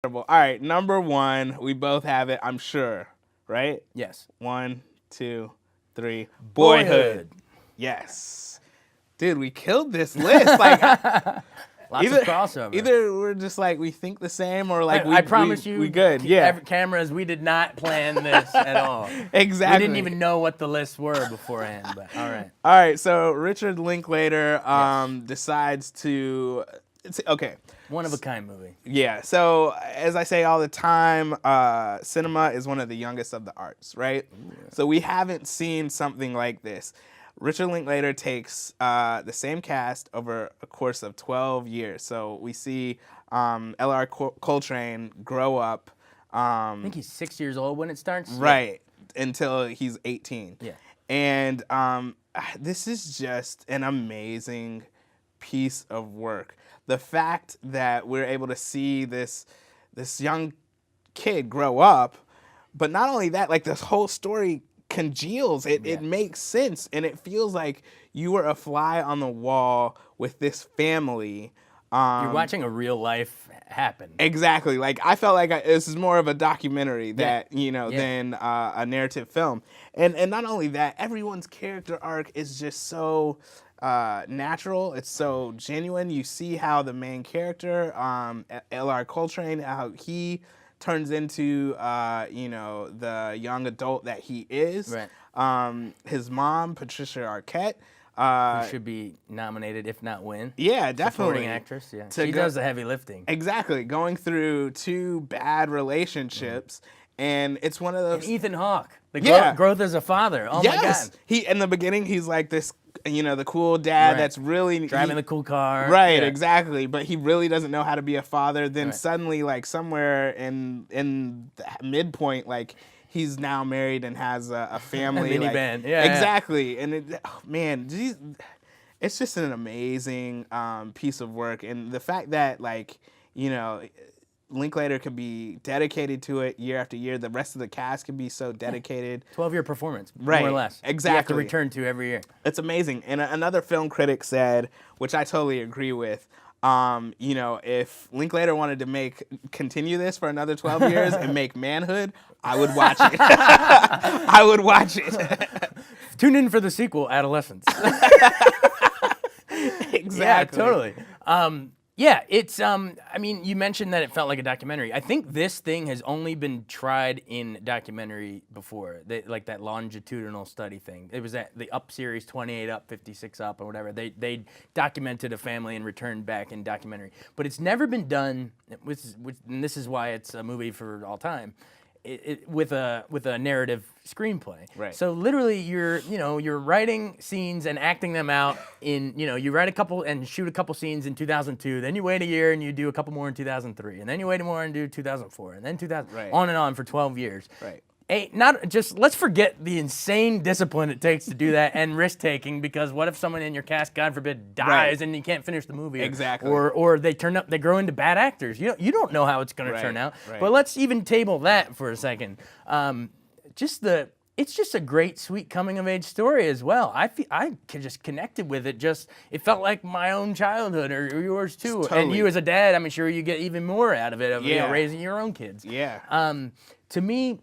All right, number one, we both have it, I'm sure, right? Yes. 1, 2, 3. Boyhood. Yes. Dude, we killed this list. Like, Lots of crossover. Either we're just like, we think the same, or like, I promise you, we good. Yeah. Cameras, we did not plan this at all. Exactly. We didn't even know what the lists were beforehand, but all right. All right, so Richard Linklater decides to, okay. One of a kind movie. Yeah, so as I say all the time, cinema is one of the youngest of the arts, right? Ooh, yeah. So we haven't seen something like this. Richard Linklater takes the same cast over a course of 12 years. So we see L.R. Coltrane grow up. I think he's 6 years old when it starts. Right, until he's 18. Yeah. And this is just an amazing piece of work. The fact that we're able to see this young kid grow up, but not only that, like this whole story congeals. It makes sense, and it feels like you were a fly on the wall with this family. You're watching a real life happen. Exactly. Like, I felt like this is more of a documentary that than a narrative film. And not only that, everyone's character arc is just so natural. It's so genuine. You see how the main character, L.R. Coltrane, how he turns into the young adult that he is. Right. His mom, Patricia Arquette, who should be nominated, if not win. Yeah, definitely. Supporting actress, yeah. She does the heavy lifting. Exactly. Going through 2 bad relationships, and it's one of those... And Ethan Hawke. The growth as a father. Oh, my God. In the beginning, he's like this, the cool dad that's really... Driving the cool car. Right, exactly. But he really doesn't know how to be a father. Then suddenly, like, somewhere in the midpoint, like, he's now married and has a family. A minivan, exactly. And it's just an amazing piece of work. And the fact that, like, Linklater can be dedicated to it year after year. The rest of the cast can be so dedicated. 12-year performance, right, more or less. Exactly. You have to return to every year. It's amazing. And another film critic said, which I totally agree with, if Linklater wanted to continue this for another 12 years and make Manhood, I would watch it. I would watch it. Tune in for the sequel, Adolescence. Exactly. Yeah, totally. It's, you mentioned that it felt like a documentary. I think this thing has only been tried in documentary before, like that longitudinal study thing. It was the Up series, 28 Up, 56 Up, or whatever. They documented a family and returned back in documentary. But it's never been done, and this is why it's a movie for all time, with a narrative screenplay. Right. So literally you're writing scenes and acting them out you write a couple and shoot a couple scenes in 2002, then you wait a year and you do a couple more in 2003, and then you wait more and do 2004, and then 2000, on and on for 12 years. Right. Let's forget the insane discipline it takes to do that and risk taking, because what if someone in your cast, God forbid, dies and you can't finish the movie? Exactly. Or they grow into bad actors. You don't know how it's going to turn out. Right. But let's even table that for a second. It's just a great, sweet coming of age story as well. I just connected with it. It felt like my own childhood or yours too. Totally. And you as a dad, I'm sure you get even more out of it raising your own kids. Yeah. To me,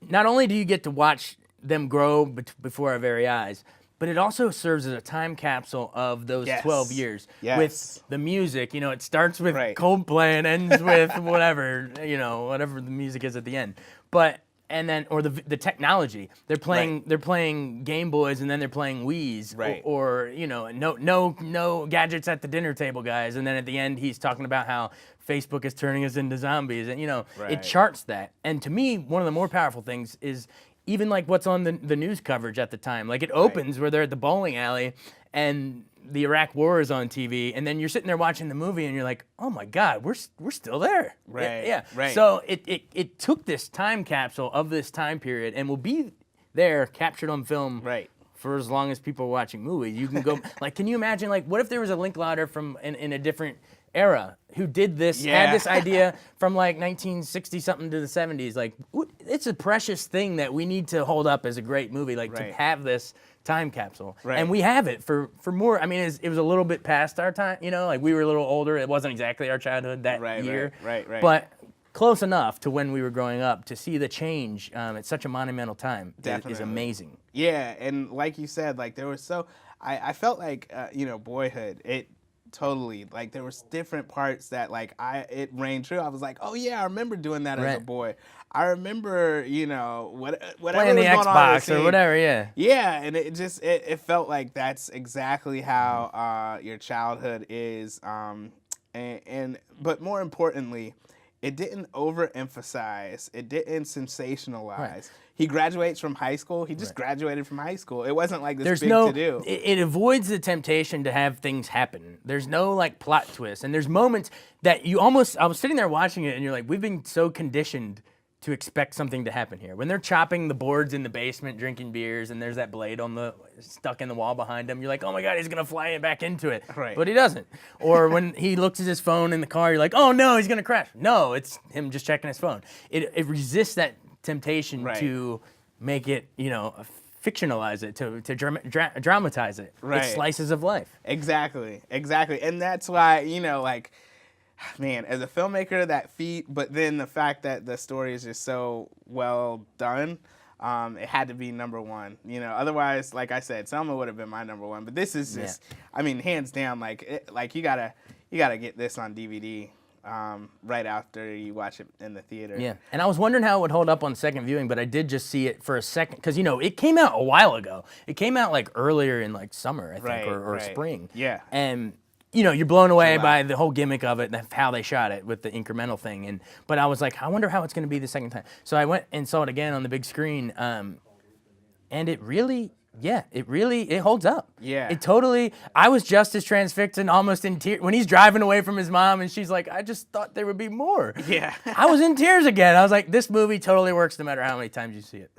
not only do you get to watch them grow before our very eyes, but it also serves as a time capsule of those 12 years with the music. It starts with Coldplay and ends with whatever the music is at the end. Or the technology. They're playing Game Boys and then they're playing Wii's. Right. Or no gadgets at the dinner table, guys. And then at the end he's talking about how Facebook is turning us into zombies, and it charts that. And to me, one of the more powerful things is even like what's on the news coverage at the time. Like, it opens where they're at the bowling alley and the Iraq War is on TV, and then you're sitting there watching the movie and you're like, oh my God, we're still there. Right. Yeah. Right. So it took this time capsule of this time period and will be there captured on film. Right. For as long as people are watching movies. You can go can you imagine, what if there was a Linklater from in a different era who did this, had this idea from 1960 something to the 70s. It's a precious thing that we need to hold up as a great movie, to have this time capsule. Right. And we have it for more. It was a little bit past our time, we were a little older. It wasn't exactly our childhood that year. Right. But close enough to when we were growing up to see the change at such a monumental time is amazing. Yeah, and like you said, like there was I felt like Boyhood, it totally, like there was different parts that like it rang true. I was like, oh yeah, I remember doing that as a boy. I remember, whatever playing the was going Xbox on or whatever, yeah. Yeah, and it felt like that's exactly how your childhood is, but more importantly, it didn't overemphasize. It didn't sensationalize. Right. He graduates from high school. He just graduated from high school. It wasn't like this big to do. It avoids the temptation to have things happen. There's no like plot twist, and there's moments that I was sitting there watching it, and you're like, we've been so conditioned to expect something to happen here. When they're chopping the boards in the basement, drinking beers, and there's that blade stuck in the wall behind him, you're like, oh my God, he's gonna fly it back into it. Right. But he doesn't. Or when he looks at his phone in the car, you're like, oh no, he's gonna crash. No, it's him just checking his phone. It resists that temptation to make it, fictionalize it, to dramatize it. Right. It's slices of life. Exactly. And that's why, man, as a filmmaker, that feat, but then the fact that the story is just so well done, it had to be number one. Otherwise, like I said, Selma would have been my number one. But this is just, hands down, you gotta get this on DVD right after you watch it in the theater. Yeah, and I was wondering how it would hold up on second viewing, but I did just see it for a second because it came out a while ago. It came out like earlier in like summer, I think, or spring. Yeah, and. You're blown away by the whole gimmick of it and how they shot it with the incremental thing. But I was like, I wonder how it's going to be the second time. So I went and saw it again on the big screen, and it really holds up. Yeah. It totally, I was just as transfixed and almost in tears when he's driving away from his mom and she's like, I just thought there would be more. Yeah. I was in tears again. I was like, this movie totally works no matter how many times you see it.